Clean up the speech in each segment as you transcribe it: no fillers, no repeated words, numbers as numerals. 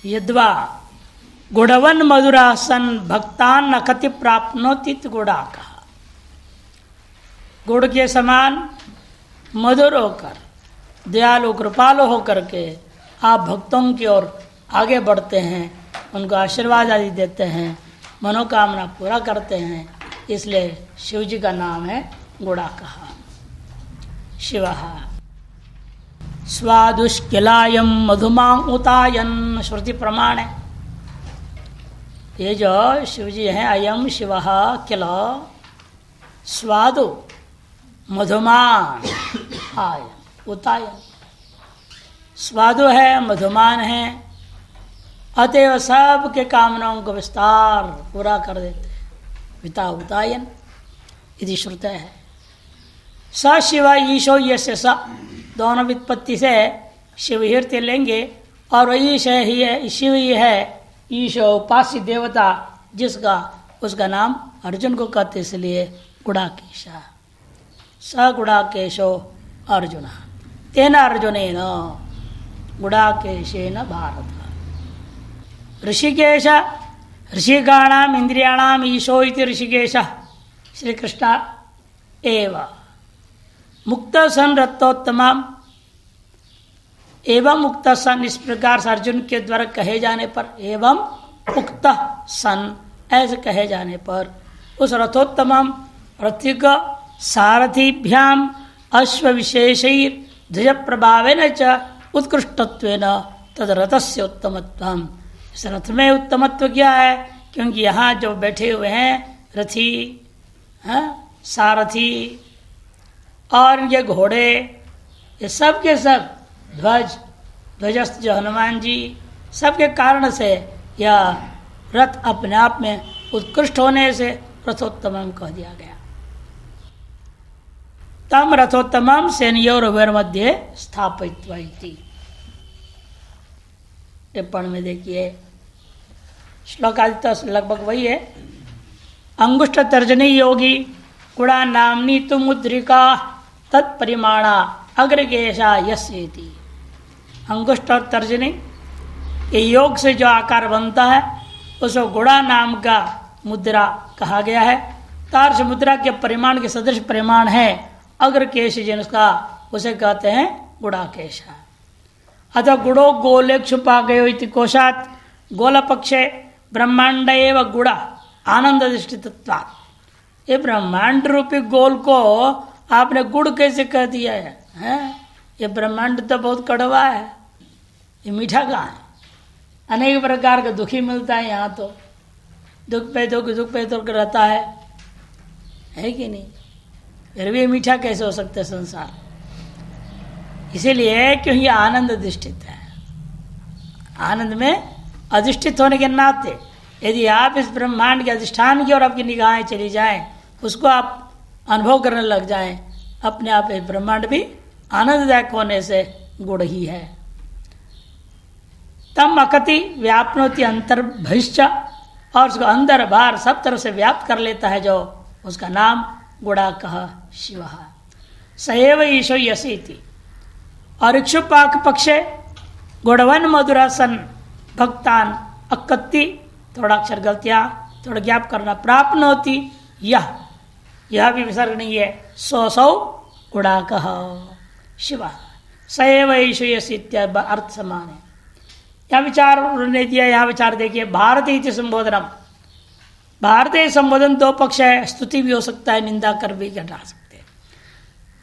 यद्वा गुणवन मधुरा सन भक्तान नखति प्राप्नोति गुड़ाका। गुड़ के समान मधुर होकर, दयालु कृपालु होकर के आप भक्तों की ओर आगे बढ़ते हैं, उनको आशीर्वाद आदि देते हैं, मनोकामना पूरा करते हैं। इसलिए शिव जी का नाम है गुड़ाका। शिव स्वादुष्किलायम मधुमां उतायन, श्रुति प्रमाण है। ये जो शिव जी हैं, अयम शिव किल स्वादु मधुमान आयन उतायन, स्वादु है, मधुमान है, अतएव सब के कामनाओं को विस्तार पूरा कर देते हैं। विता उतायन यदि श्रुत है। स शिव ईशो यस्य स, दोनों व्युत्पत्ति से शिव हीर्ति लेंगे और ईश ही है, शिव ही है ईशो उपास्य देवता, जिसका उसका नाम अर्जुन को कहते, इसलिए गुड़ाकेशा। स गुड़ाकेशो अर्जुन तेन अर्जुनेन गुड़ाकेशेन भारत। ऋषिकेश ऋषिकाणाम इंद्रियाणाम ईशो इति ऋषिकेश श्री कृष्ण एव मुक्त सन रत्तोत्तम एवं मुक्त सन, इस प्रकार से अर्जुन के द्वारा कहे जाने पर, एवं मुक्त सन ऐसे कहे जाने पर, उस रथोत्तम रथिक सारथिभ्याम अश्व विशेषैर ध्वज प्रभावेन च उत्कृष्टत्वेन तद रथस्य उत्तमत्वम। इस रथ में उत्तमत्व क्या है? क्योंकि यहाँ जो बैठे हुए हैं रथी, सारथी और ये घोड़े, ये सब के सब ध्वजस्थ जो हनुमान जी, सबके कारण से यह रथ अपने आप में उत्कृष्ट होने से रथोत्तमम कह दिया गया। तम रथोत्तमम सेनयोर उभयोर मध्य स्थापित्वा इति। टिप्पणी में देखिए, श्लोक आदि तो लगभग वही है। अंगुष्ठ तर्जनी योगी गुड़ा नामनी तुमुद्रिका तत्परिमाणा अग्रगेशा यस्येति। अंगुष्ठ और तर्जनी ये योग से जो आकार बनता है उसको गुड़ा नाम का मुद्रा कहा गया है। तार्श मुद्रा के परिमाण के सदृश परिमाण है अग्रकेश, जिनका उसे कहते हैं गुड़ाकेश। अतः गुड़ो गोले क्षुपा गयो इति कोशात गोल पक्षे ब्रह्मांड एवं गुड़ा आनंद अधिष्ठितत्वात्। ये ब्रह्मांड रूपी गोल को आपने गुड़ कैसे कह दिया है? ये ब्रह्मांड तो बहुत कड़वा है, ये मीठा कहाँ है? अनेक प्रकार का दुखी मिलता है यहाँ, तो दुख पे दुख रहता है कि नहीं? फिर भी मीठा कैसे हो सकता है संसार? इसीलिए क्योंकि आनंद अधिष्ठित है। आनंद में अधिष्ठित होने के नाते यदि आप इस ब्रह्मांड के अधिष्ठान की ओर आपकी निगाहें चली जाएं, उसको आप अनुभव करने लग जाएं, अपने आप ये ब्रह्मांड भी आनंददायक होने से गुण ही है। तम अकति व्यापनोति अंतर भविष्य, और उसको अंदर बाहर सब तरफ से व्याप्त कर लेता है, जो उसका नाम गुड़ाकः शिव सएव ईशो यसीति। और इक्षुपाक पक्षे गुणवन मधुरा सन भक्तान अकत्ति, थोड़ा अक्षर गलतियां, थोड़ा ज्ञाप करना, प्राप्नोति यह भी विसर्ग नहीं है, सौ गुड़ाकः शिव सएव ईशो यसीति अर्थ समान है। यह विचार उन्होंने दिया। यहाँ विचार देखिए, भारती इति संबोधनम। भारतीय संबोधन दो पक्ष है, स्तुति भी हो सकता है, निंदा कर भी घटा सकते हैं।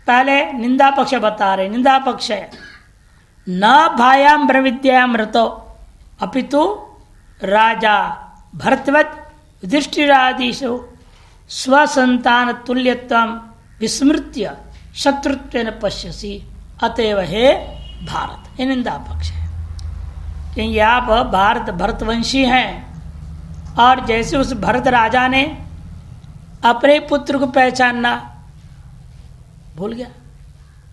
पहले निंदा पक्ष बता रहे। निंदा पक्ष है न भायाम ब्रविद्याम रतो अपितु राजा भरतवत युधिष्ठिरादिषु स्वसंतान तुल्यत्वम विस्मृत्य शत्रुत्वेन पश्यसि अतएव हे भारत। ये निंदा पक्ष है, क्योंकि आप भरतवंशी हैं, और जैसे उस भरत राजा ने अपने पुत्र को पहचानना भूल गया,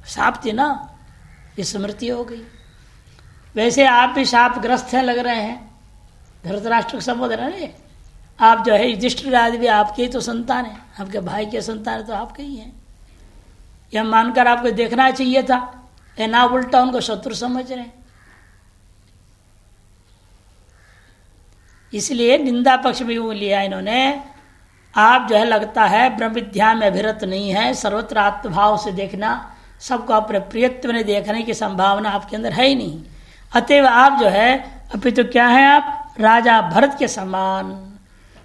शाप थी ना, स्मृति हो गई, वैसे आप भी शापग्रस्त हैं लग रहे हैं। धृतराष्ट्र को संबोधन है, आप जो है युधिष्ठिर आदि भी आपके ही तो संतान है, आपके भाई के संतान तो आपके ही हैं। यह मानकर आपको देखना चाहिए था, ना उल्टा उनको शत्रु समझ रहे हैं। इसलिए निंदा पक्ष में यूँ लिया इन्होंने, आप जो है लगता है ब्रह्म विद्या में अभिरत नहीं है, सर्वत्र आत्मभाव से देखना, सबको अपने प्रियत्व में देखने की संभावना आपके अंदर है ही नहीं। अतएव आप जो है अभी तो क्या है, आप राजा भरत के समान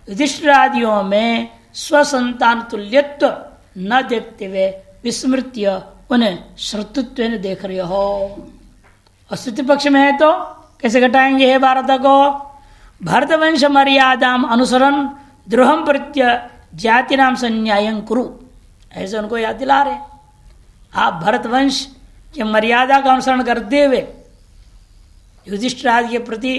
युधिष्ठिर आदियों में स्वसंतान तुल्यत्व न देखते हुए विस्मृत्य उन्हें श्रुतत्व देख रहे हो। और स्थिति पक्ष में है तो कैसे घटाएंगे हे भारत को? भरतवंश मर्यादाम अनुसरण द्रोहम प्रत्य जाति नाम संन्यायं कुरु, ऐसे उनको याद दिला रहे। आप भरतवंश की मर्यादा का अनुसरण करते हुए युधिष्ठिर आदि के प्रति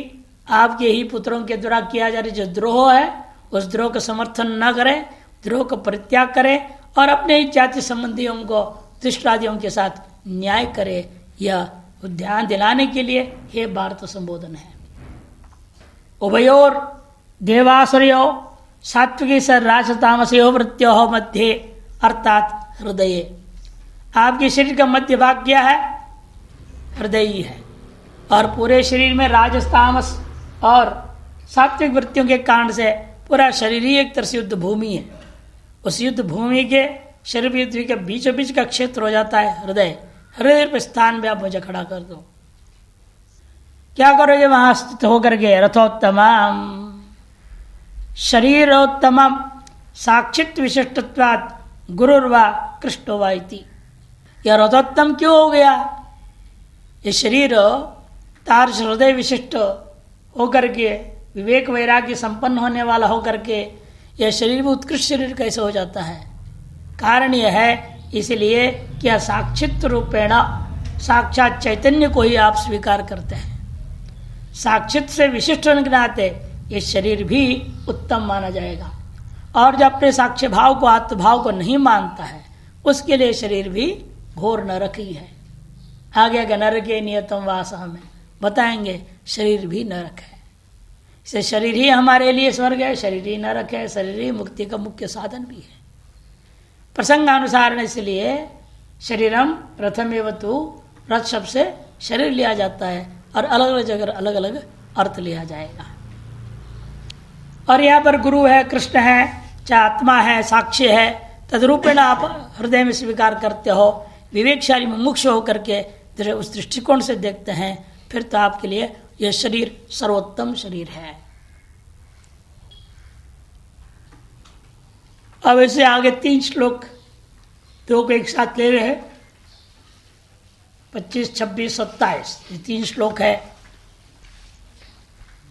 आपके ही पुत्रों के द्वारा किया जा रहा जो द्रोह है, उस द्रोह का समर्थन न करें, द्रोह का परित्याग करें और अपने ही जाति संबंधियों को युधिष्ठिरादियों के साथ न्याय करे, यह ध्यान दिलाने के लिए हे भारत संबोधन है। उभयोर देवासुरयो सात्विकी स राजतामसयो वृत्यो मध्य अर्थात हृदय, आपके शरीर का मध्य भाग क्या है? हृदय ही है। और पूरे शरीर में राजतामस और सात्विक वृत्तियों के कारण से पूरा शरीर ही एक तरह से युद्ध भूमि है। उस युद्ध भूमि के शरीर युद्ध के बीचों बीच का क्षेत्र हो जाता है हृदय। हृदय पर स्थान में आप मुझे खड़ा कर दो, क्या करोगे वहां स्थित होकर के? रथोत्तमम शरीरोत्तमम साक्षित विशिष्टत्वात् गुरुर्वा कृष्णो वा इति। यह रथोत्तम क्यों हो गया? ये शरीर तार हृदय विशिष्ट होकर के विवेक वैराग्य संपन्न होने वाला होकर के यह शरीर में उत्कृष्ट शरीर कैसे हो जाता है? कारण यह है इसलिए कि साक्षित रूपेण साक्षात चैतन्य को ही आप स्वीकार करते हैं। साक्षित से विशिष्ट होने के नाते ये शरीर भी उत्तम माना जाएगा। और जो अपने साक्ष्य भाव को आत्मभाव को नहीं मानता है उसके लिए शरीर भी घोर नरक ही है। आगे आगे नरके नियतम वासः में बताएंगे शरीर भी नरक है। इसे शरीर ही हमारे लिए स्वर्ग है, शरीर ही नरक है, शरीर ही मुक्ति का मुख्य साधन भी है। प्रसंगानुसार इसलिए शरीरम प्रथमेव तु रथ शब्द से शरीर लिया जाता है और अलग अलग जगह अलग अलग अर्थ लिया जाएगा। और यहाँ पर गुरु है, कृष्ण है, चाहे आत्मा है, साक्षी है, तदरूपेण आप हृदय में स्वीकार करते हो। विवेकशाली मुमुक्ष होकर के उस दृष्टिकोण से देखते हैं, फिर तो आपके लिए यह शरीर सर्वोत्तम शरीर है। अब ऐसे आगे 3 श्लोक दो को एक साथ ले रहे हैं, 25, 26, 27 ये 3 श्लोक है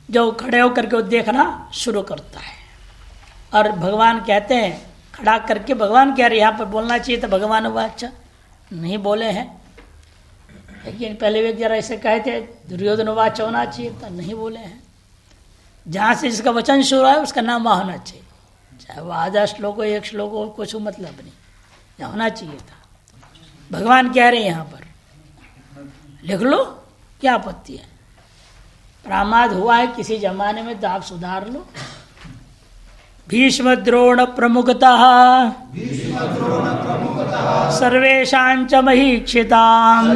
जो खड़े होकर के वो देखना शुरू करता है। और भगवान कहते हैं, खड़ा करके भगवान कह रहे यहाँ पर बोलना चाहिए था भगवान वाचा, नहीं बोले हैं। लेकिन पहले वे जरा ऐसे कहे थे दुर्योधन वाच होना चाहिए था, नहीं बोले हैं। जहाँ से जिसका वचन शुरू है उसका नाम वहाँ होना चाहिए, चाहे वो आधा श्लोक हो, 1 श्लोक हो, कुछ मतलब नहीं, यहाँ होना चाहिए था। भगवान कह रहे हैं यहाँ पर लिख लो, क्या आपत्ति है? प्रमाद हुआ है किसी जमाने में तो आप सुधार लो। भीष्म द्रोण प्रमुखतः सर्वेषांच महीक्षितान्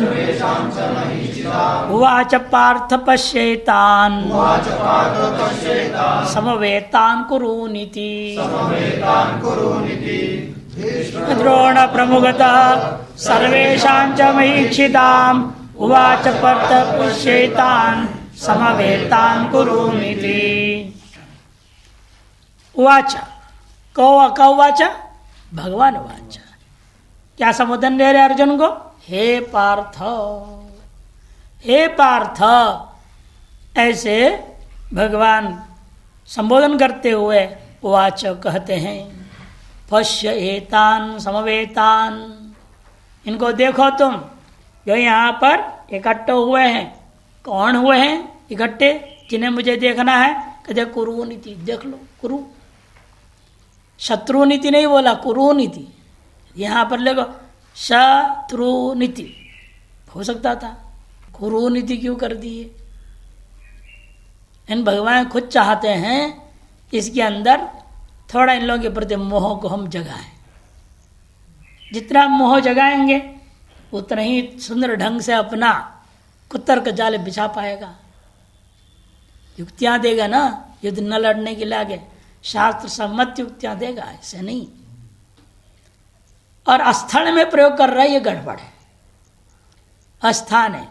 उवाच पार्थ पश्येतान् समवेतान् कुरूनिति। द्रोण प्रमुखतः सर्वेषांच महीक्षितान् उवाच पार्थ पश्येतान् समवेतान् कुरूनिति। उवाच का उवाच भगवान उवाच, क्या संबोधन दे रहे अर्जुन को? हे पार्थ, हे पार्थ, ऐसे भगवान संबोधन करते हुए उवाच कहते हैं। पश्य एतान समवेतान, इनको देखो तुम जो यहाँ पर इकट्ठे हुए हैं। कौन हुए हैं इकट्ठे? जिन्हें मुझे देखना है। कहते कुरुनीति, देख लो। कुरु शत्रुनीति नहीं बोला, कुरुनीति। यहाँ पर देखो शत्रुनीति हो सकता था, कुरुनीति क्यों कर दिए? इन भगवान खुद चाहते हैं इसके अंदर थोड़ा इन लोगों के प्रति मोह को हम जगाएं। जितना मोह जगाएंगे उतना ही सुंदर ढंग से अपना कुतर का जाल बिछा पाएगा। युक्तियां देगा ना, युद्ध न लड़ने के लिए आगे शास्त्र सम्मत युक्तियां देगा, ऐसे नहीं। और अस्थान में प्रयोग कर रहा है, ये गड़बड़ है। अस्थान है,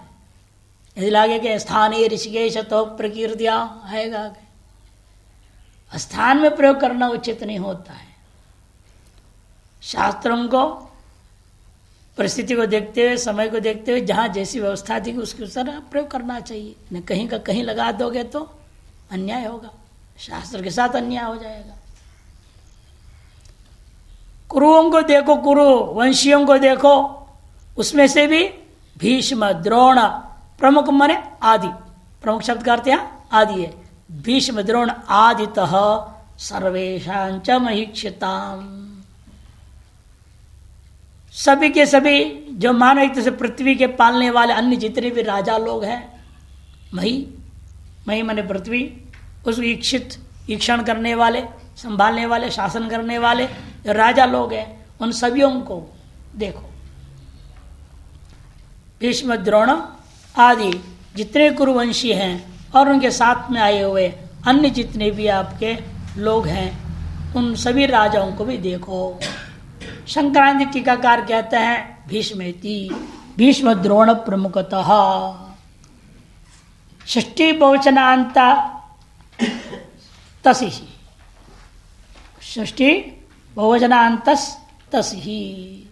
यदि लागे कि स्थान ऋषिकेश तो प्रकीर्तिया आएगा आगे। स्थान में प्रयोग करना उचित नहीं होता है। शास्त्रों को परिस्थिति को देखते हुए, समय को देखते हुए, जहां जैसी व्यवस्था थी उसके अनुसार प्रयोग करना चाहिए। न कहीं का कहीं लगा दोगे तो अन्याय होगा, शास्त्र के साथ अन्याय हो जाएगा। कुरुओं को देखो, कुरु वंशियों को देखो, उसमें से भी भीष्म द्रोण प्रमुख माने आदि, प्रमुख शब्द का अर्थ यहाँ आदि है। भीष्म द्रोण आदितः सर्वेषां च महीक्षिताम्, सभी के सभी जो मानव एक से पृथ्वी के पालने वाले अन्य जितने भी राजा लोग हैं, मही मही माने पृथ्वी, उस ईक्षित ईक्षण करने वाले, संभालने वाले, शासन करने वाले जो राजा लोग हैं, उन सभी को देखो। भीष्म द्रोण आदि जितने कुरुवंशी हैं और उनके साथ में आए हुए अन्य जितने भी आपके लोग हैं, उन सभी राजाओं को भी देखो। शंकराचार्य टीकाकार कहते हैं भीष्मेति भीष्म द्रोण प्रमुखतः षष्ठी बहुवचनांता तसी, षष्ठी बहुवचनांतस तसी,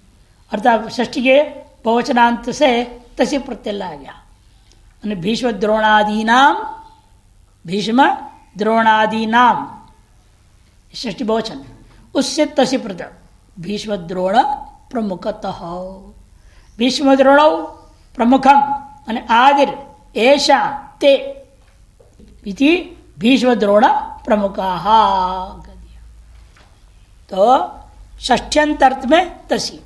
अर्थात षष्ठी के बहुवचनांत से तसी प्रत्यय लाया गया। भीष्म द्रोणादीनाम, भीष्म द्रोणादीनाम षष्ठी बहुवचन, उससे तसी प्रत्यय भीष्म द्रोण प्रमुखतः, भीष्म द्रोण प्रमुखम माने आदिर ऐशा ते इति भीष्म द्रोण प्रमुखाः। तो षष्ठ्यंत अर्थ में तसी,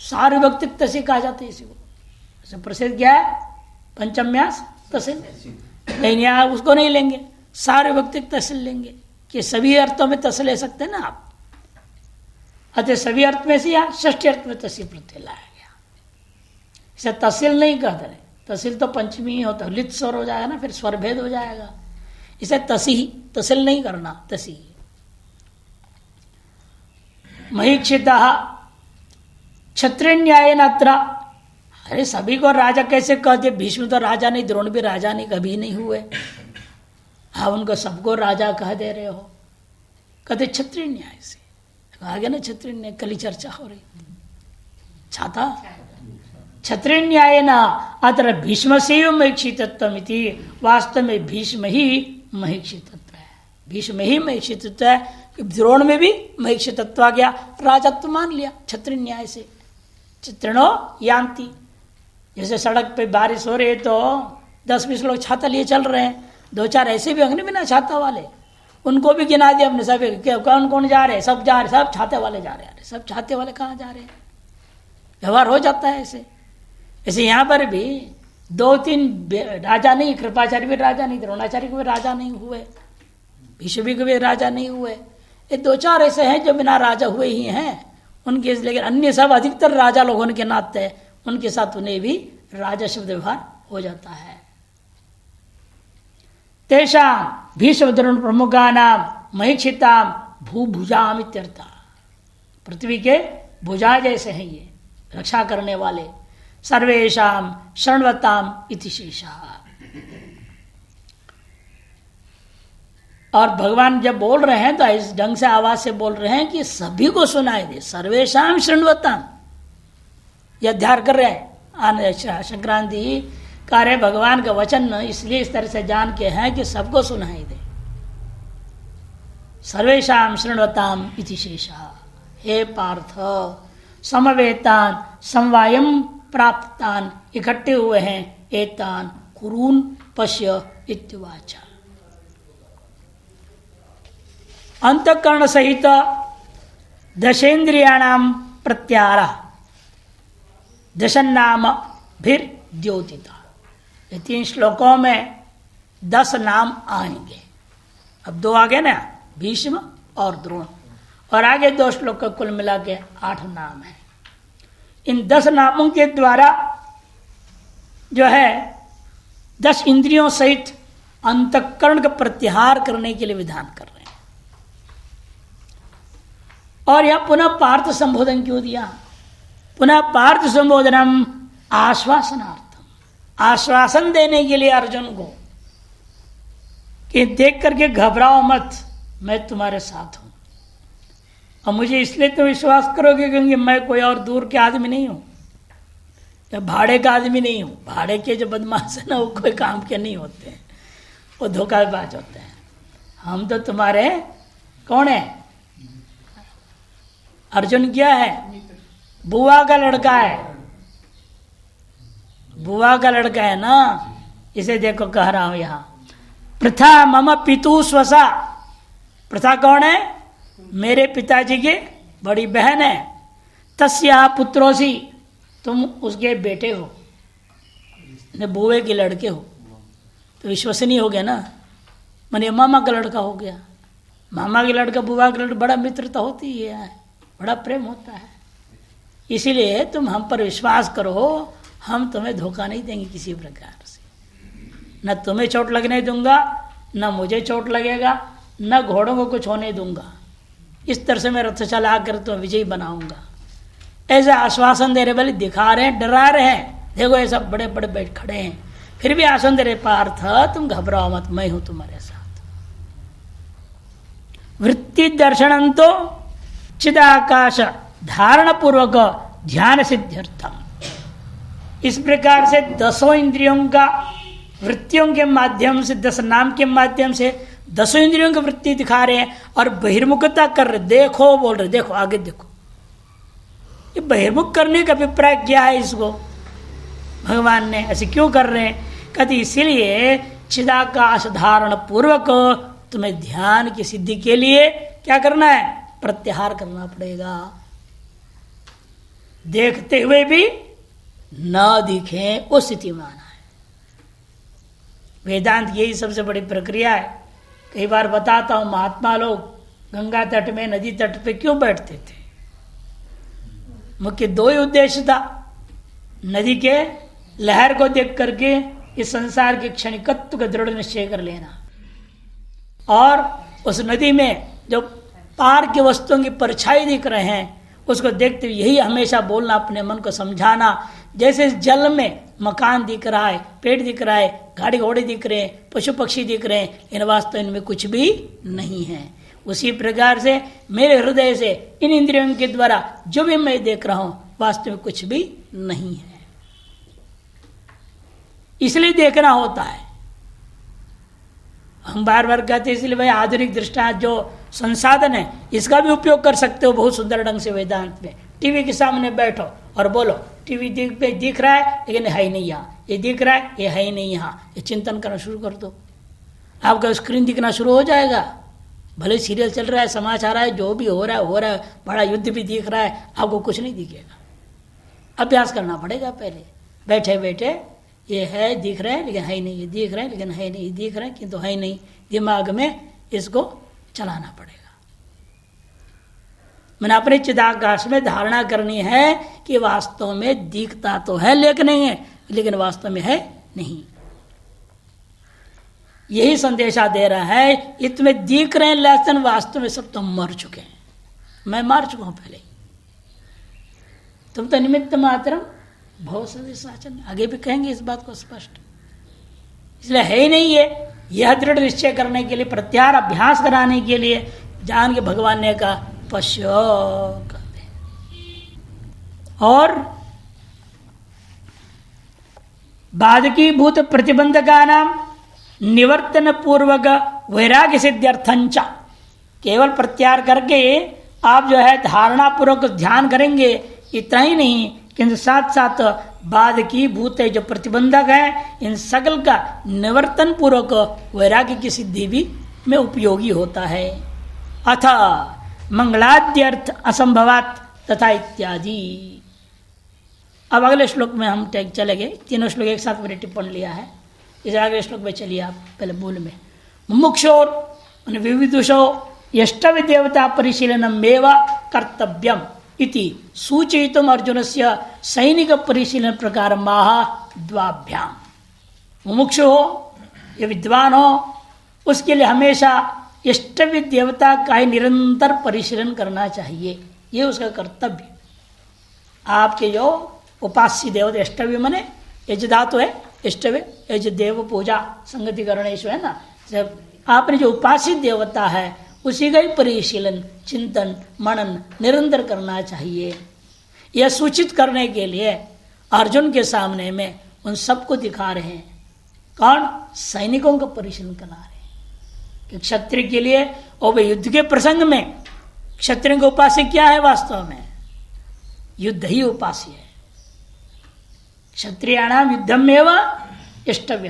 सार्वभक्तिक तसी कहा जाता है इसी को। प्रसिद्ध क्या है पंचम्यास तहसील, लेकिन यहाँ उसको नहीं लेंगे, सार्वभक्तिक तहसील लेंगे कि सभी अर्थों में तहसील ले सकते हैं ना आप। अतः सभी अर्थ में से यहाँ षष्ठी अर्थ में तहसील प्रत्यय लाया गया। इसे तहसील नहीं कहते, तहसील तो पंचमी ही होता है, लित स्वर हो जाएगा ना, फिर स्वर भेद हो जाएगा। इसे तसी, तहसील नहीं करना, तसी। महीक्षितः क्षत्रिय न्याय नात्रा, अरे सभी को राजा कैसे कहते? भीष्म तो राजा नहीं, द्रोण भी राजा नहीं, कभी नहीं हुए। हाँ, उनको सबको राजा कह दे रहे हो, कहते क्षत्रिय न्याय से। आगे ना क्षत्रिय न्याय, कल चर्चा हो रही छाता क्षत्रिय न्याय न अत्र भीष्म से महीक्षितत्व, वास्तव में भीष्म ही महीक्षितत्व है। भीष्म ही महीक्षितत्व है, द्रोण में भी महीक्षितत्व आ गया, राजत्व मान लिया क्षत्रिय न्याय से। चित्रणो यान्ति, जैसे सड़क पे बारिश हो रही है तो 10-20 लोग छाता लिए चल रहे हैं, 2-4 ऐसे भी होंगे बिना छाता वाले, उनको भी गिना दिया हमने सब, कौन कौन जा रहे हैं, सब जा रहे, सब छाते वाले जा रहे हैं। सब छाते वाले कहाँ जा रहे हैं? व्यवहार हो जाता है ऐसे। ऐसे यहाँ पर भी 2-3 राजा नहीं, कृपाचार्य भी राजा नहीं, द्रोणाचार्य को भी राजा नहीं हुए, भीष्म को भी राजा नहीं हुए। ये 2-4 ऐसे हैं जो बिना राजा हुए ही हैं उनके, लेकिन अन्य सब अधिकतर राजा लोग होने के नाते उनके साथ उन्हें भी राजा शब्द व्यवहार हो जाता है। तेषां भीष्म द्रोण प्रमुखानां महीक्षितां भूभुजाम इत्यर्थ, पृथ्वी के भुजा जैसे हैं ये, रक्षा करने वाले। सर्वेषां शरणवताम इति शेषः। और भगवान जब बोल रहे हैं तो इस ढंग से आवाज से बोल रहे हैं कि सभी को सुनाई दे। सर्वेषां शृण्वताम, यह ध्यान कर रहे हैं। संक्रांति कार्य भगवान का वचन इसलिए इस तरह से जान के हैं कि सबको सुनाई दे। सर्वेषां शृण्वताम इति शेषः। हे पार्थ, समवेतान समवायम प्राप्तान, इकट्ठे हुए हैं, एतान कुरून पश्य इत्युवाचा। अंतःकरण सहित दशेन्द्रियाणाम प्रत्याहार दशनाम फिर द्योतिता। ये 3 श्लोकों में 10 नाम आएंगे। अब 2 आगे ना, भीष्म और द्रोण, और आगे 2 श्लोक का कुल मिला के 8 नाम है। इन 10 नामों के द्वारा जो है 10 इंद्रियों सहित अंतःकरण का प्रत्याहार करने के लिए विधान कर रहे हैं। और यह पुनः पार्थ संबोधन क्यों दिया? पुनः पार्थ संबोधनम आश्वासनार्थम, आश्वासन देने के लिए अर्जुन को कि देख करके घबराओ मत, मैं तुम्हारे साथ हूं। और मुझे इसलिए तो विश्वास करोगे क्योंकि मैं कोई और दूर के आदमी नहीं हूं, या भाड़े का आदमी नहीं हूं। भाड़े के जो बदमाश है ना, वो कोई काम के नहीं होते हैं, वो धोखाबाज होते हैं। हम तो तुम्हारे कौन है? अर्जुन क्या है? बुआ का लड़का है, बुआ का लड़का है ना। इसे देखो कह रहा हूं यहां, प्रथा मम पितु स्वसा। प्रथा कौन है? मेरे पिताजी की बड़ी बहन है। तस्या पुत्रोसी, तुम उसके बेटे हो, बुए के लड़के हो, तो विश्वसनीय हो गया ना। माने मामा का लड़का हो गया। मामा के लड़का बुआ का लड़का, बड़ा मित्रता होती है, बड़ा प्रेम होता है। इसीलिए तुम हम पर विश्वास करो, हम तुम्हें धोखा नहीं देंगे किसी प्रकार से। न तुम्हें चोट लगने दूंगा, न मुझे चोट लगेगा, न घोड़ों को कुछ होने दूंगा। इस तरह से मैं रथ चला कर तुम्हें विजयी बनाऊंगा, ऐसा आश्वासन दे रहे। भले दिखा रहे हैं, डरा रहे हैं, देखो ये सब बड़े बड़े बैठ खड़े हैं, फिर भी आश्वासन दे रहे, पार्थ तुम घबराओ मत, मैं हूं तुम्हारे साथ। वृत्ति दर्शनंतो चिदाकाश धारण पूर्वक ध्यान सिद्ध्यर्थम। इस प्रकार से 10 इंद्रियों का वृत्तियों के माध्यम से, 10 नाम के माध्यम से 10 इंद्रियों की वृत्ति दिखा रहे हैं और बहिर्मुखता कर रहे। देखो बोल रहे, देखो आगे देखो। ये बहिर्मुख करने का अभिप्राय क्या है? इसको भगवान ने ऐसे क्यों कर रहे हैं? कहते इसीलिए चिदाकाश धारण पूर्वक तुम्हें ध्यान की सिद्धि के लिए क्या करना है? प्रत्याहार करना पड़ेगा। देखते हुए भी न दिखे वो स्थिति माना है। वेदांत यही सबसे बड़ी प्रक्रिया है। कई बार बताता हूं, महात्मा लोग गंगा तट में, नदी तट पे क्यों बैठते थे? मुख्य 2 ही उद्देश्य था। नदी के लहर को देख करके इस संसार के क्षणिकत्व का दृढ़ निश्चय कर लेना, और उस नदी में जो पार के वस्तुओं की परछाई दिख रहे हैं उसको देखते हुए यही हमेशा बोलना, अपने मन को समझाना। जैसे जल में मकान दिख रहा है, पेड़ दिख रहा है, गाड़ी घोड़े दिख रहे हैं, पशु पक्षी दिख रहे हैं, इन वास्तव इनमें कुछ भी नहीं है। उसी प्रकार से मेरे हृदय से इन इंद्रियों के द्वारा जो भी मैं देख रहा हूं वास्तव में कुछ भी नहीं है। इसलिए देखना होता है। हम बार बार कहते हैं, इसलिए भाई आधुनिक दृष्टांत जो संसाधन है इसका भी उपयोग कर सकते हो बहुत सुंदर ढंग से वेदांत में। टीवी के सामने बैठो और बोलो, टीवी दिख रहा है लेकिन है ही नहीं यहाँ, ये दिख रहा है ये है ही नहीं यहाँ, ये चिंतन करना शुरू कर दो, आपका स्क्रीन दिखना शुरू हो जाएगा। भले सीरियल चल रहा है, समाचार है, जो भी हो रहा है, बड़ा युद्ध भी दिख रहा है, आपको कुछ नहीं दिखेगा। अभ्यास करना पड़ेगा पहले। बैठे बैठे ये है दिख रहा है लेकिन है ही नहीं, ये दिख रहा है लेकिन है नहीं, दिख रहा है किंतु है नहीं, दिमाग में इसको चलाना पड़ेगा। मैंने अपने चिदाकाश में धारणा करनी है कि वास्तव में दिखता तो है लेकिन नहीं है, लेकिन वास्तव में है नहीं। यही संदेशा दे रहा है, इतने दिख रहे हैं लेकिन वास्तव में सब तो मर चुके हैं। मैं मार चुका हूं पहले, तुम तो निमित्त मात्रम भव सविसाचन, आगे भी कहेंगे इस बात को स्पष्ट। इसलिए है ही नहीं है। यह दृढ़ निश्चय करने के लिए, प्रत्याहार अभ्यास कराने के लिए जान के भगवान ने कहा पश्यो कहते। और बाधकी भूत प्रतिबंधका नाम निवर्तन पूर्वक वैराग्य सिद्ध्यर्थंच, केवल प्रत्याहार करके आप जो है धारणा पूर्वक ध्यान करेंगे, इतना ही नहीं किंतु साथ साथ बाद की भूत जो प्रतिबंधक है इन सकल का निवर्तन पूर्वक वैराग्य की सिद्धि भी में उपयोगी होता है। अथ मंगलाद्यर्थ असंभवात तथा इत्यादि। अब अगले श्लोक में हम चले गए, तीनों श्लोक एक साथ मैंने टिप्पण लिया है। इस अगले श्लोक में चलिए आप पहले मूल में। मुमुक्षोर विविदुषो यष्टवि देवता परिशीलनमेव कर्तव्यम इति सूचयितुम अर्जुनस्य सैनिक परिशीलन प्रकार माह द्वाभ्याम। मुमुक्षु हो ये विद्वान हो उसके लिए हमेशा इष्टव्य देवता का ही निरंतर परिशीलन करना चाहिए, ये उसका कर्तव्य। आपके जो उपास्य देवता, इष्टव्य मने यज धातु है, इष्टव्य यज देव पूजा संगति करणेश है ना। जब आपने जो उपासित देवता है उसी का ही परिशीलन चिंतन मनन निरंतर करना चाहिए। यह सूचित करने के लिए अर्जुन के सामने में उन सबको दिखा रहे हैं। कौन? सैनिकों का परिशीलन करा रहे हैं कि क्षत्रिय के लिए और युद्ध के प्रसंग में क्षत्रिय का उपास्य क्या है? वास्तव में युद्ध ही उपास्य है। क्षत्रियाणाम युद्धम एवं इष्टव्य,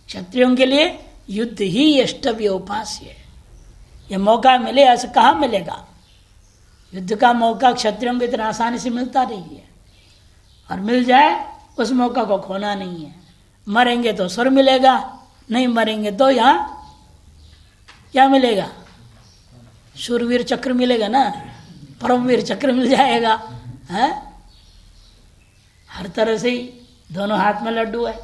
क्षत्रियों के लिए युद्ध ही इष्टव्य उपास्य है। यह मौका मिले ऐसे कहाँ मिलेगा? युद्ध का मौका क्षत्रियों को इतना आसानी से मिलता नहीं है, और मिल जाए उस मौका को खोना नहीं है। मरेंगे तो स्वर्ग मिलेगा, नहीं मरेंगे तो यहाँ क्या मिलेगा? शूरवीर चक्र मिलेगा ना, परमवीर चक्र मिल जाएगा है? हर तरह से ही दोनों हाथ में लड्डू है।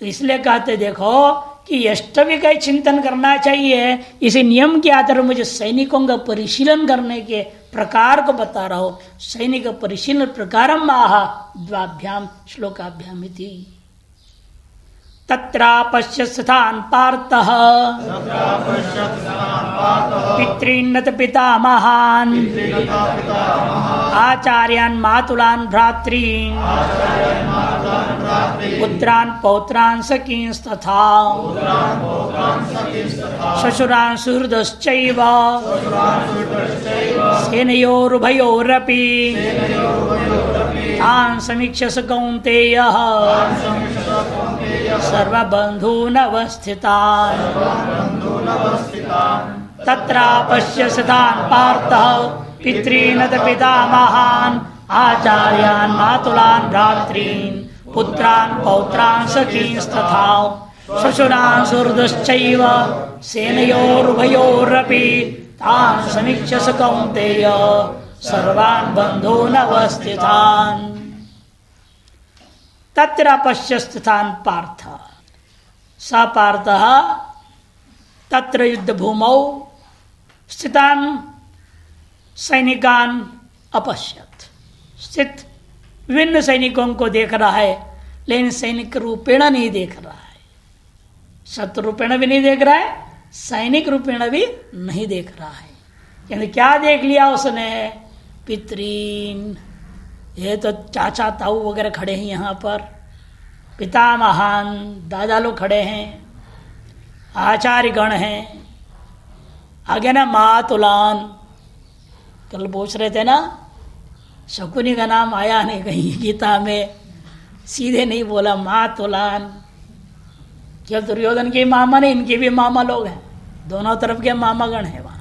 तो इसलिए कहते देखो कि यष्टव्य का चिंतन करना चाहिए। इसी नियम के आधार मुझे सैनिकों का परिशीलन करने के प्रकार को बता रहा हो। सैनिक परिशीलन प्रकारम आह द्वाभ्याम श्लोकाभ्याम इति। तत्रापश्यस्थान पार्थः पितॄन्नत पितामहान् आचार्यान् मातुलान् भ्रातॄन् पुत्रान् पौत्रान् सखींस्तथा श्वशुरान् सुहृदश्चैव सेनयोरुभयोरपि तान् समीक्ष्य स कौन्तेयः सर्वबन्धूनवस्थितान् तत्रापश्यस्थान् पार्थः पितॄन्नत पितामहान् आचार्यान् मातुलान् भ्रातॄन् पुत्रान् पौत्रान् सखींस्तथा श्वशुरान् सुहृदश्चैव सेनयोरुभयोरपि तान् समीक्ष्य स कौन्तेयः सर्वान् बन्धूनवस्थितान्। तत्र पश्यस्थान पार्थ स पार्थ तत्र युद्ध भूमौ स्थितान सैनिकान अपश्यत। स्थित विभिन्न सैनिकों को देख रहा है, लेकिन सैनिक रूपेण नहीं देख रहा है, शत्रु रूपेण भी नहीं देख रहा है, सैनिक रूपेण भी नहीं देख रहा है। यानी क्या देख लिया उसने? पितरीन, ये तो चाचा ताऊ वगैरह खड़े हैं यहाँ पर, पितामहान दादा लोग खड़े हैं, आचार्य गण हैं, आगे ना मातुलान, कल पूछ रहे थे ना, शकुनी का नाम आया नहीं कहीं गीता में, सीधे नहीं बोला मातुलान। जब दुर्योधन के मामा ने, इनके भी मामा लोग हैं, दोनों तरफ के मामा गण हैं वहां।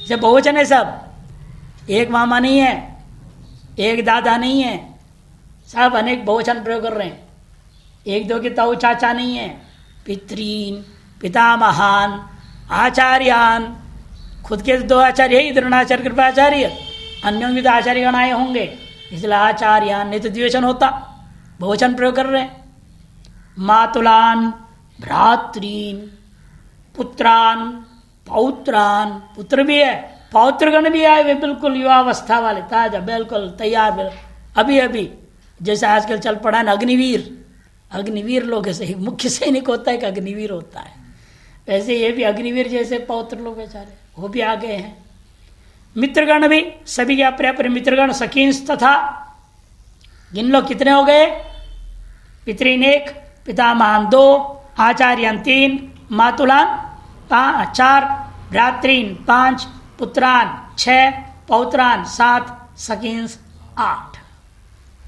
जब बहुवचन है सब, एक मामा नहीं है, एक दादा नहीं है, सब अनेक बहुवचन प्रयोग कर रहे हैं। एक दो के ताऊ चाचा नहीं है, पितरीन, पितामहान, आचार्यान, खुद के दो आचार्य ही, द्रोणाचार्य कृपाचार्य, अन्यों भी तो आचार्य गण आए होंगे, इसलिए आचार्यान, नहीं तो द्विवचन होता, बहुवचन प्रयोग कर रहे हैं। मातुलान, भ्रातरीन, पुत्रान, पौत्रान, पुत्र भी है, पौत्रगण भी आए वे, बिल्कुल युवावस्था वाले, ताजा, बिल्कुल तैयार, अभी अभी जैसे आजकल चल पड़ा है ना अग्निवीर, अग्निवीर लोग ऐसे मुख्य सैनिक होता है कि अग्निवीर होता है, वैसे ये भी अग्निवीर जैसे पौत्र लोग बेचारे वो भी आ गए हैं। मित्रगण भी सभी के अपने अपने मित्रगण, सखींस तथा, गिन लो कितने हो गए? पितरीन 1, पितामहान 2, आचार्यान 3, मातुलान 4, भ्रातरीन 5, पुत्रान 6, पौत्रान 7, सखींस 8,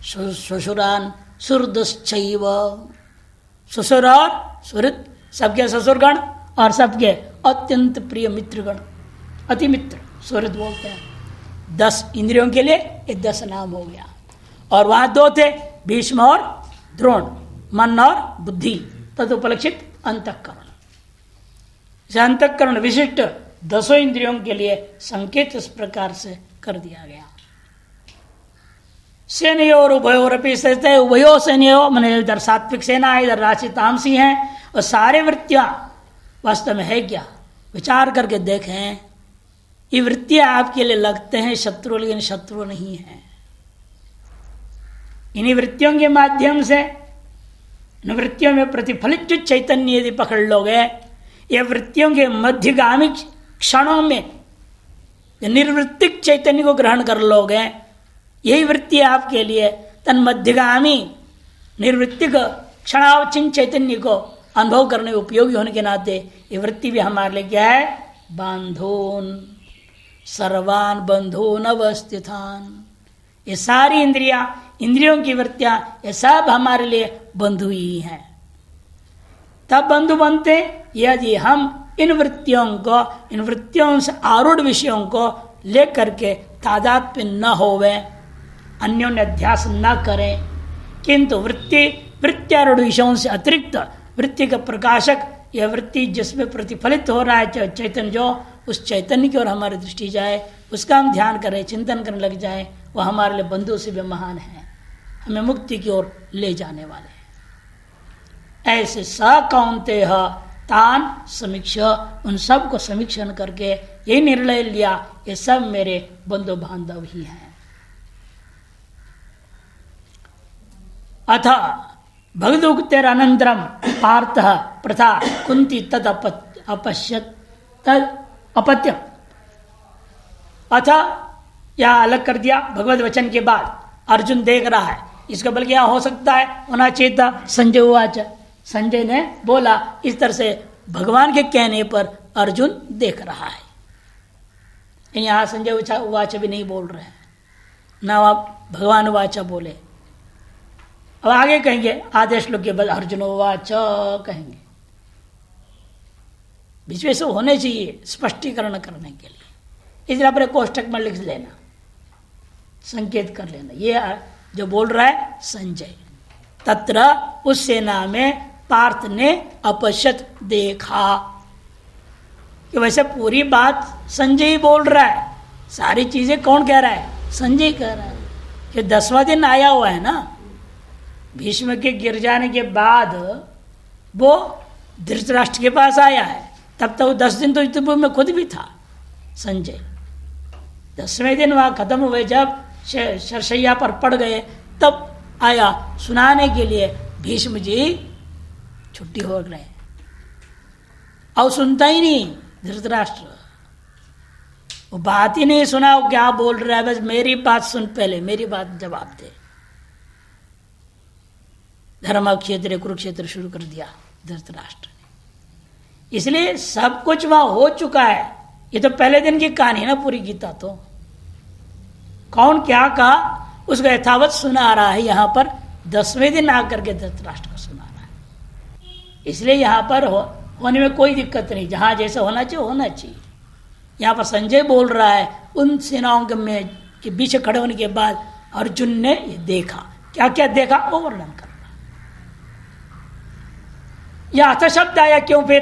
श्वशुरान सुहृदश्चैव, ससुर और सुहृद, सबके ससुरगण और सबके अत्यंत प्रिय मित्रगण, अति मित्र सुहृद बोलते हैं। 10 इंद्रियों के लिए ये 10 नाम हो गया। और वहां 2 थे, भीष्म और द्रोण, मन और बुद्धि, तदुपलक्षित अंतःकरण। अंतःकरण विशिष्ट 10 इंद्रियों के लिए संकेत इस प्रकार से कर दिया गया। सेनयोर उभयोरपि स्थिते, उभयो सेनयो मैंने इधर सात्विक सेना है, इधर राशि तामसी है, और सारे वृत्तियां वास्तव में है क्या? विचार करके देखें, ये वृत्तियां आपके लिए लगते हैं शत्रु, लेकिन शत्रु नहीं है। इन्हीं वृत्तियों के माध्यम से, इन वृत्तियों में प्रतिफलित जो चैतन्य यदि पकड़ लोगे, ये वृत्तियों के मध्यगामी क्षणों में निर्वृत्तिक चैतन्य को ग्रहण कर लोगे, यही वृत्ति आपके लिए तन मध्यगामी निर्वृत्तिक क्षणावचिन चैतन्य को अनुभव करने उपयोगी होने के नाते ये वृत्ति भी हमारे लिए क्या है? बांधोन सर्वान बंधोन अवस्थितान। ये सारी इंद्रियों की वृत्तियां, ये सब हमारे लिए बंधु ही हैं। तब बंधु बनते यदि हम इन वृत्तियों से आरूढ़ विषयों को लेकर के तादात्म्य न होवे, अन्योन्य अध्यास न करें, किंतु वृत्त्यारूढ़ विषयों से अतिरिक्त वृत्ति का प्रकाशक, यह वृत्ति जिसमें प्रतिफलित हो रहा है चैतन्य, जो उस चैतन्य की ओर हमारी दृष्टि जाए, उसका हम ध्यान करें, चिंतन करने लग जाए, वह हमारे लिए बंधु से भी महान है, हमें मुक्ति की ओर ले जाने वाले हैं। ऐसे स कौन्तेय तान समीक्ष, उन सब को समीक्षण करके यही निर्णय लिया, ये सब मेरे बंधु बांधव ही हैं। अथ भगदुक्तेर अनंतरम पार्थ प्रथा कुंती तद अपत्यम। अथ यह अलग कर दिया भगवत वचन के बाद, अर्जुन देख रहा है, इसका बल क्या हो सकता है, होना चाहिए था संजय उवाच। संजय ने बोला, इस तरह से भगवान के कहने पर अर्जुन देख रहा है। यहां संजय उवाच भी नहीं बोल रहे हैं, ना आप भगवान उवाच बोले। अब आगे कहेंगे आदेश लोग के बाद अर्जुन उवाच कहेंगे, बीच में से होने चाहिए स्पष्टीकरण करने के लिए, इसलिए अपने कोष्टक में लिख लेना, संकेत कर लेना, ये जो बोल रहा है संजय। तत्र उस सेना में पार्थ ने अपश्यत देखा, कि वैसे पूरी बात संजय ही बोल रहा है, सारी चीजें कौन कह रहा है? संजय कह रहा है। कि 10वां दिन आया हुआ है ना, भीष्म के गिर जाने के बाद वो धृतराष्ट्र के पास आया है, तब तक 10 दिन तो युद्धभूमि में खुद भी था संजय। 10वें दिन वहां खत्म हुए, जब शरशैया पर पड़ गए, तब आया सुनाने के लिए, भीष्म जी छुट्टी हो गए। और सुनता ही नहीं धृतराष्ट्र, वो बात ही नहीं सुना, वो क्या बोल रहा है, बस मेरी बात सुन, पहले मेरी बात जवाब दे। धर्म क्षेत्र कुरुक्षेत्र शुरू कर दिया धृतराष्ट्र ने। इसलिए सब कुछ वहां हो चुका है, ये तो पहले दिन की कहानी है ना पूरी गीता, तो कौन क्या कहा उसको यथावत सुना रहा है, यहां पर 10वें दिन आकर के धृतराष्ट्र को सुना रहा है। इसलिए यहां पर होने में कोई दिक्कत नहीं, जहां जैसा होना चाहिए होना चाहिए। यहां पर संजय बोल रहा है, उन सेनाओं में के बीच खड़े होने के बाद अर्जुन ने ये देखा, क्या क्या देखा वो वर्णन कर रहा। यह अथ शब्द आया क्यों, फिर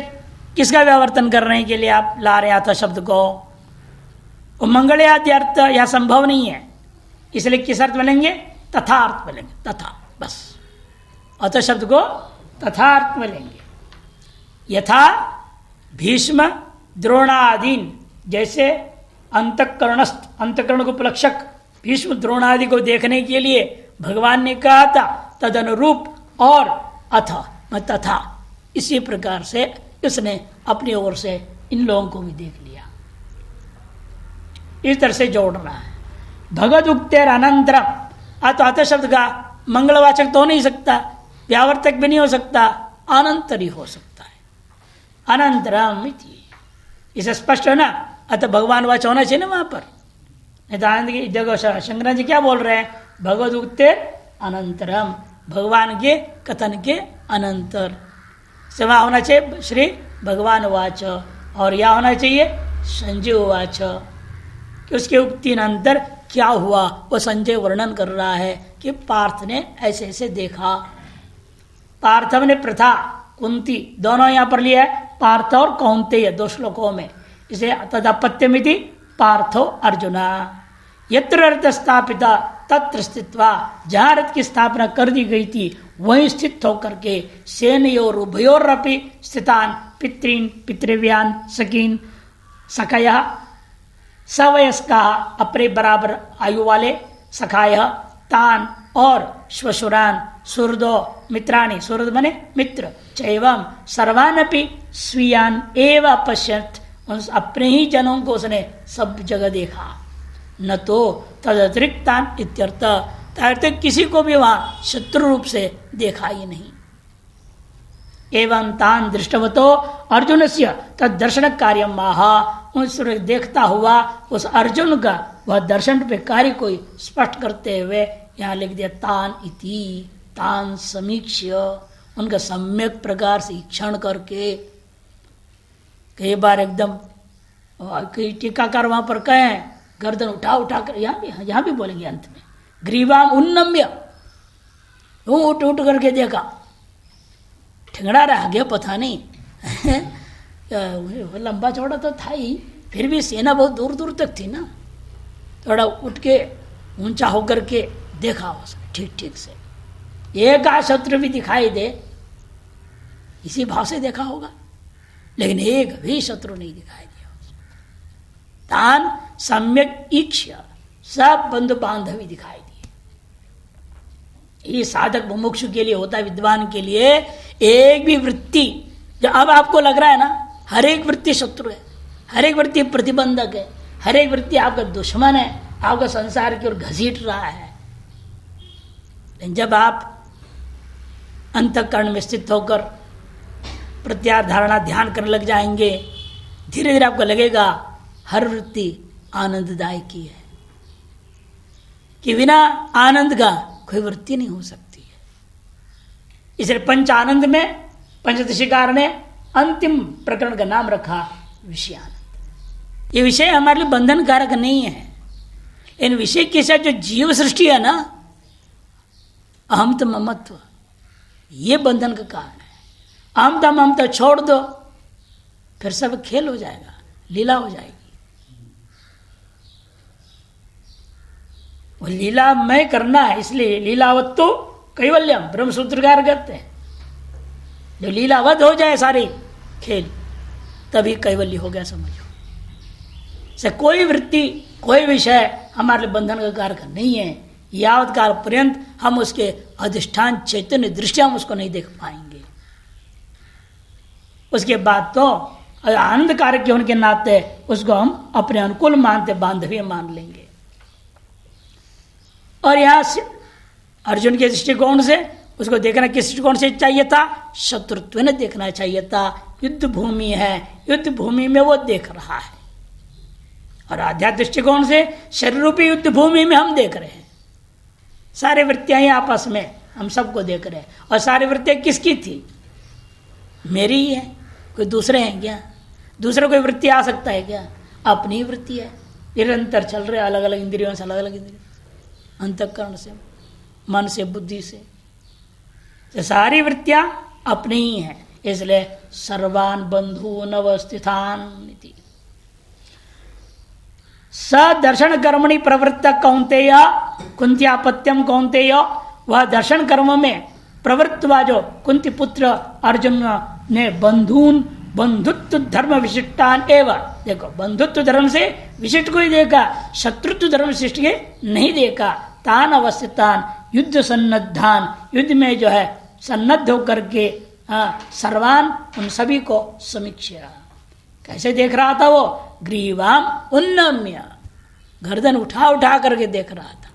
किसका व्यावर्तन करने के लिए आप ला रहे हैं अथ शब्द को? वो मंगल आदि अर्थ यह संभव नहीं है, इसलिए किस अर्थ बोलेंगे? तथा अर्थ बोलेंगे, तथा, बस अथ शब्द को तथा अर्थ बोलेंगे। यथा भीष्म द्रोणादीन, जैसे अंतकरण को उपलक्षक भीष्म द्रोणादि को देखने के लिए भगवान ने कहा था, तद अनुरूप और अथ तथा, इसी प्रकार से उसने अपनी ओर से इन लोगों को भी देख लिया। इस तरह से जोड़ रहा है। भगवद उक्तेर अनंतरम, अथ शब्द का मंगलवाचक तो हो नहीं सकता, व्यावर्तक भी नहीं हो सकता, अनंतर ही हो सकता है। अनंतरम इसे स्पष्ट है ना, अतः भगवान वाच होना चाहिए ना वहां पर। नित्यानंद की जगह शंकराचार्य जी क्या बोल रहे हैं? भगवद उक्तेर अनंतरम, भगवान के कथन के अनंतर से वहां होना चाहिए श्री भगवान वाच, और यह होना चाहिए संजय वाच, कि उसके उक्ति अंतर क्या हुआ वो संजय वर्णन कर रहा है कि पार्थ ने ऐसे ऐसे देखा। पार्थव ने प्रथा कुंती दोनों यहां पर लिया है, पार्थ और कौन्तेय 2 श्लोकों में। इसे तदपत्यमिति पार्थो अर्जुना, यत्र अर्थ स्थापिता तत्र स्थित्वा जहां रथ की स्थापना कर दी गई थी वहीं स्थित होकर के सेनयोर उभयोरपि स्थितान पितॄन पितृव्यान सकीन सखय सवयस्का अपने बराबर आयु वाले सखाय तान और श्वशुरान सुहृदो मित्राणि सुहृद बने मित्र चैवम सर्वानपि स्वीयान एव पश्यत अपने ही जनों को उसने सब जगह देखा न तो तद अतिरिक्तान इत्यर्थ अर्थ किसी को भी वहां शत्रु रूप से देखा ही नहीं। एवं तान दृष्टवतो अर्जुन से तद दर्शन कार्य महा उस देखता हुआ उस अर्जुन का वह दर्शन पे कार्य को स्पष्ट करते हुए यहाँ लिख दिया तान इति तान समीक्ष्य उनका सम्यक प्रकार से ईक्षण करके। कई बार एकदम कई टीकाकार वहां पर कहे गर्दन उठा उठा कर यहाँ भी बोलेंगे अंत में ग्रीवाम उन्नम्य उठ उठ करके देखा ठिंगड़ा रह गया पता नहीं लंबा चौड़ा तो था ही फिर भी सेना बहुत दूर दूर तक थी ना थोड़ा उठ के ऊंचा होकर के देखा उसने ठीक ठीक से एक शत्रु भी दिखाई दे इसी भाव से देखा होगा लेकिन एक भी शत्रु नहीं दिखाई दिया तान सम्यक ईक्ष्य सब बंधु बांधवी दिखाई दिए। ये साधक मुमुक्षु के लिए होता है विद्वान के लिए एक भी वृत्ति जो अब आपको लग रहा है ना हर एक वृत्ति शत्रु है हर एक वृत्ति प्रतिबंधक है हर एक वृत्ति आपका दुश्मन है आपका संसार की ओर घसीट रहा है। लेकिन जब आप अंतःकरण में स्थित होकर प्रत्याहार धारणा ध्यान करने लग जाएंगे धीरे धीरे आपको लगेगा हर वृत्ति आनंददायकी है कि बिना आनंद का कोई वृत्ति नहीं हो सकती है। इसलिए पंच आनंद में पंचदशिकार ने अंतिम प्रकरण का नाम रखा विषयानंद। ये विषय हमारे लिए बंधन कारक नहीं है इन विषय के साथ जो जीव सृष्टि है ना अहमत ममत्व ये बंधन का कारण है। अहमता ममता छोड़ दो फिर सब खेल हो जाएगा लीला हो जाएगी। वो लीला में करना है इसलिए लीलावत्तो कैवल्यम ब्रह्मसूत्रकार कहते हैं जो लीलावत हो जाए सारी खेल तभी कैवल्य हो गया समझो। से कोई वृत्ति कोई विषय हमारे लिए बंधन का कारक नहीं है यावत काल पर्यंत हम उसके अधिष्ठान चैतन्य दृष्टि हम उसको नहीं देख पाएंगे। उसके बाद तो आनंद कारक होने के नाते उसको हम अपने अनुकूल मानते बांधव्य मान लेंगे। और यहां से अर्जुन के दृष्टिकोण से उसको देखना किस दृष्टिकोण से चाहिए था शत्रुत्व ने देखना चाहिए था। युद्ध भूमि है युद्ध भूमि में वो देख रहा है और आध्यात्मिक दृष्टिकोण से शरीर रूपी युद्ध भूमि में हम देख रहे हैं। सारी वृत्तियां आपस में हम सबको देख रहे हैं और सारी वृत्तियां किसकी थी मेरी ही है कोई दूसरे हैं क्या दूसरे कोई वृत्ति आ सकता है क्या अपनी ही वृत्ति है निरंतर चल रहे अलग अलग इंद्रियों से अलग अलग इंद्रियों अंतःकरण से मन से बुद्धि से तो सारी वृत्तियां अपनी ही हैं। इसलिए सर्वान बंधून अवस्थितान सदर्शन कर्मणि प्रवृत्त कौन्तेय कुंत्यापत्यम कौन्तेय वह दर्शन कर्म में प्रवृत्त हुआ जो कुंती पुत्र अर्जुन ने बंधुत्व धर्म विशिष्टान एवं देखो बंधुत्व धर्म से विशिष्ट को ही देखा शत्रुत्व धर्म विशिष्ट के नहीं देखा। तान अवस्थितान युद्ध सन्नद्धान युद्ध में जो है सन्नद्ध होकर के सर्वान उन सभी को समीक्षा कैसे देख रहा था वो ग्रीवाम उन्नम्य गर्दन उठा उठा करके देख रहा था।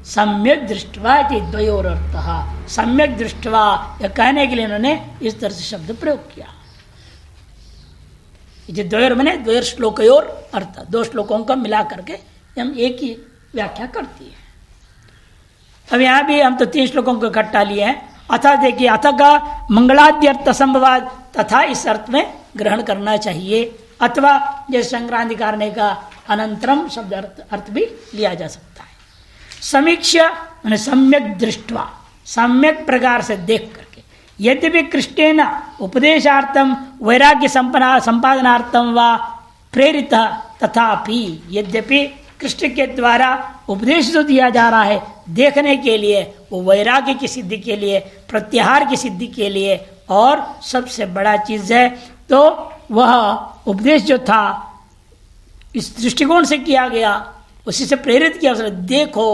सम्यक दृष्टवा द्वयोरर्थः सम्यक दृष्टवा यह कहने के लिए उन्होंने इस तरह से शब्द प्रयोग किया। द्वयोर मैंने द्वयोर श्लोकयोर अर्थ दो श्लोकों का मिला करके हम एक ही व्याख्या करती है। अब यहाँ भी हम तो 3 श्लोकों को इकट्ठा लिए हैं। अथा देखिए अथ का मंगलाद्यर्थ संभवाद तथा इस अर्थ में ग्रहण करना चाहिए अथवा जैसे संक्रांतिकार ने का अनंतरम शब्द अर्थ भी लिया जा सकता है। समीक्षा मैंने सम्यक दृष्टवा सम्यक प्रकार से देख करके यद्यपि कृष्णेन उपदेशार्थम वैराग्य संपादनार्थम व प्रेरित तथापि यद्यपि कृष्ण के द्वारा उपदेश जो दिया जा रहा है देखने के लिए, वो वैराग्य की सिद्धि के लिए, प्रत्याहार की सिद्धि के लिए, और सबसे बड़ा चीज है तो वह उपदेश जो था इस दृष्टिकोण से किया गया, उसी से प्रेरित किया, उसने देखो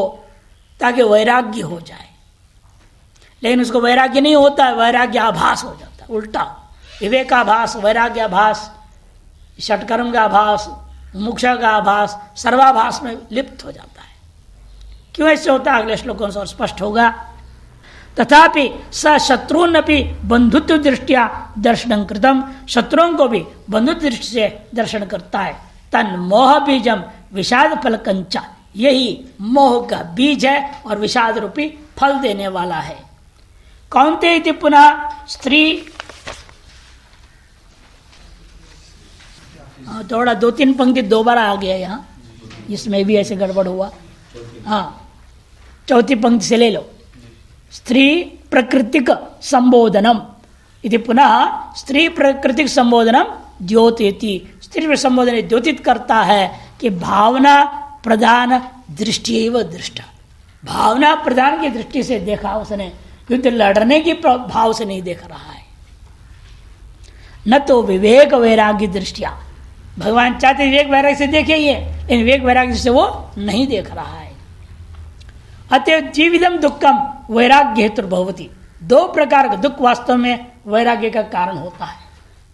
ताकि वैराग्य हो जाए। लेकिन उसको वैराग्य नहीं होता है, वैराग्य आभास हो जाता है, उल्टा विवेकाभास, वैराग्याभास, षटकर्म का आभास, मुमुक्षा का आभास, सर्वाभास में लिप्त हो जाता है। क्यों ऐसे होता है अगले श्लोकों से और स्पष्ट होगा। तथापि स शत्रुन अपनी बंधुत्व दृष्टिया दर्शन कृतम, शत्रुओं को भी बंधुत्व दृष्टि से दर्शन करता है। तन मोह बीजम विषाद फल कंचा, यही मोह का बीज है और विषाद रूपी फल देने वाला है। कौनते इति पुनः स्त्री, थोड़ा 2-3 पंक्ति दोबारा आ गया यहाँ, इसमें भी ऐसे गड़बड़ हुआ। हाँ, चौथी पंक्ति से ले लो। स्त्री प्रकृतिक संबोधनम इति पुनः स्त्री प्रकृतिक संबोधनम द्योतिति, स्त्री संबोधन द्योतित करता है कि भावना प्रधान दृष्टि एवं दृष्टा, भावना प्रधान की दृष्टि से देखा उसने, युद्ध लड़ने की भाव से नहीं देख रहा है, न तो विवेक वैराग्य दृष्टिया। भगवान चाहते विवेक वैराग्य से देखे ये, लेकिन विवेक वैराग्य से वो नहीं देख रहा है। अतएव जीवितम दुखम वैराग्य हेतु भवती, 2 प्रकार का दुख वास्तव में वैराग्य का कारण होता है।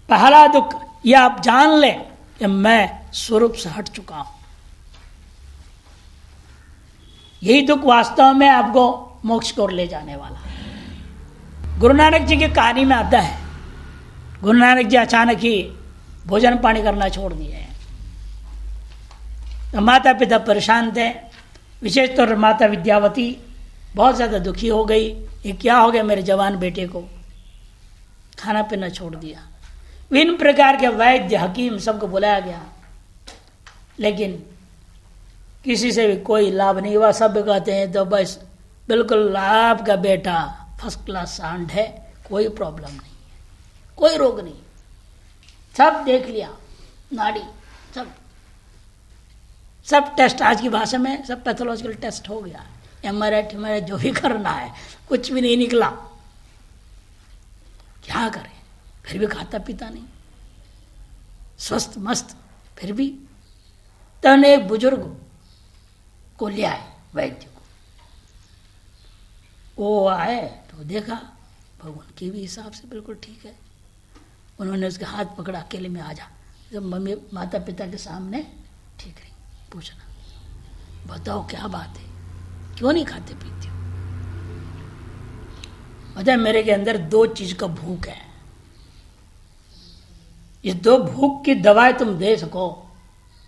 पहला दुख यह आप जान लें कि मैं स्वरूप से हट चुका हूं, यही दुख वास्तव में आपको मोक्ष को ले जाने वाला है। गुरु नानक जी की कहानी में आता है, गुरु नानक जी अचानक ही भोजन पानी करना छोड़ दिए, तो माता पिता परेशान थे, विशेष तौर पर माता विद्यावती बहुत ज़्यादा दुखी हो गई। ये क्या हो गया मेरे जवान बेटे को, खाना पीना छोड़ दिया। विभिन्न प्रकार के वैद्य हकीम सबको बुलाया गया, लेकिन किसी से भी कोई लाभ नहीं हुआ। सब कहते हैं तो बस बिल्कुल आपका बेटा फर्स्ट क्लास सांड है, कोई प्रॉब्लम नहीं है, कोई रोग नहीं, सब देख लिया, नाड़ी सब टेस्ट, आज की भाषा में सब पैथोलॉजिकल टेस्ट हो गया, एमआरआई जो भी करना है, कुछ भी नहीं निकला। क्या करें, फिर भी खाता पीता नहीं, स्वस्थ मस्त, फिर भी। तब एक बुजुर्ग को ले आए वैद्य को, वो आए तो देखा भगवान के भी हिसाब से बिल्कुल ठीक है। उन्होंने उसके हाथ पकड़ा, अकेले में आ जा, जब मम्मी माता पिता के सामने ठीक रही, पूछना बताओ क्या बात है, क्यों नहीं खाते पीते हो? बताए मेरे के अंदर 2 चीज का भूख है, इस 2 भूख की दवाई तुम दे सको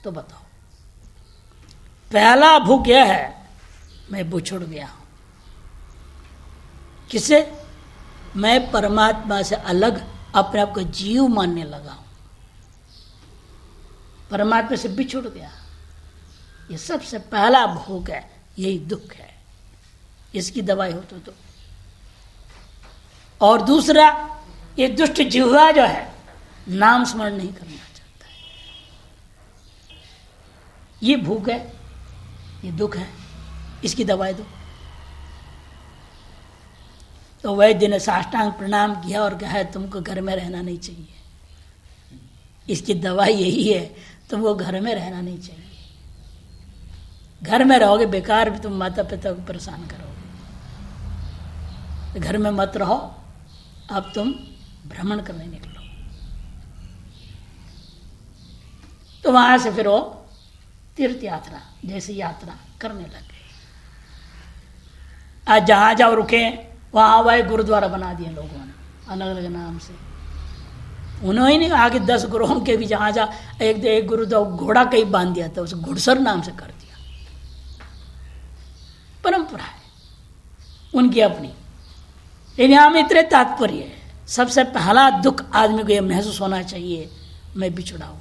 तो बताओ। पहला भूख यह है मैं बिछुड़ गया हूं, किससे? मैं परमात्मा से अलग अपने आप को जीव मानने लगा हूं, परमात्मा से बिछुड़ गया। ये सबसे पहला भूख है, यही दुख है, इसकी दवाई हो तो। और दूसरा, ये दुष्ट जिह्वा जो है नाम स्मरण नहीं करना चाहता है, ये भूख है, ये दुख है, इसकी दवाई दो। तो वैद्य ने साष्टांग प्रणाम किया और कहा तुमको घर में रहना नहीं चाहिए, इसकी दवाई यही है, तुमको घर में रहना नहीं चाहिए। घर में रहोगे बेकार भी तुम माता पिता को परेशान करोगे, घर में मत रहो, अब तुम भ्रमण करने निकलो। तो वहां से फिर वो तीर्थ यात्रा जैसी यात्रा करने लगे। आज जहां जाओ रुके वहां वह गुरुद्वारा बना दिए लोगों ने अलग अलग नाम से। उन्होंने नहीं आगे 10 गुरुओं के भी जहां जा एक गुरु तो घोड़ा कहीं बांध दिया था, उसे घुड़सर नाम से कर दिया। परंपरा है उनकी अपनी। लेकिन यहां में इतने तात्पर्य है, सबसे पहला दुख आदमी को यह महसूस होना चाहिए मैं बिछुड़ा हूं।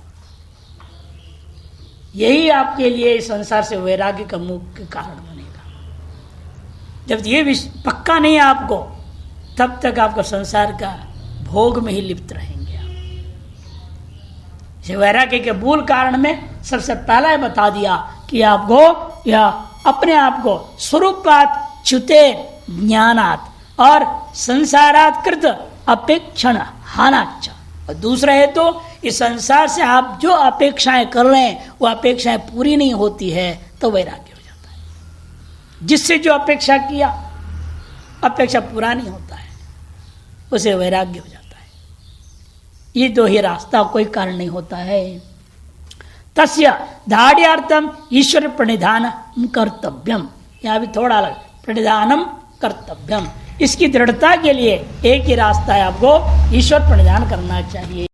यही आपके लिए इस संसार से वैराग्य का मुख्य कारण बनेगा। जब ये पक्का नहीं है आपको, तब तक आपको संसार का भोग में ही लिप्त रहेंगे आप। वैराग्य के मूल कारण में सबसे पहला बता दिया कि आपको यह अपने आप को स्वरूपात च्युते ज्ञानात और संसारात कृत अपेक्षण हानाच। और दूसरा है तो इस संसार से आप जो अपेक्षाएं कर रहे हैं वो अपेक्षाएं पूरी नहीं होती है तो वैराग्य हो जाता है। जिससे जो अपेक्षा किया अपेक्षा पूरा नहीं होता है उसे वैराग्य हो जाता है। ये दो ही रास्ता, कोई कारण नहीं होता है। तस्य धाड्यार्थम ईश्वर प्रणिधान कर्तव्यम, यहां भी थोड़ा अलग, प्रणिधानम कर्तव्यम, इसकी दृढ़ता के लिए एक ही रास्ता है, आपको ईश्वर प्रणिधान करना चाहिए।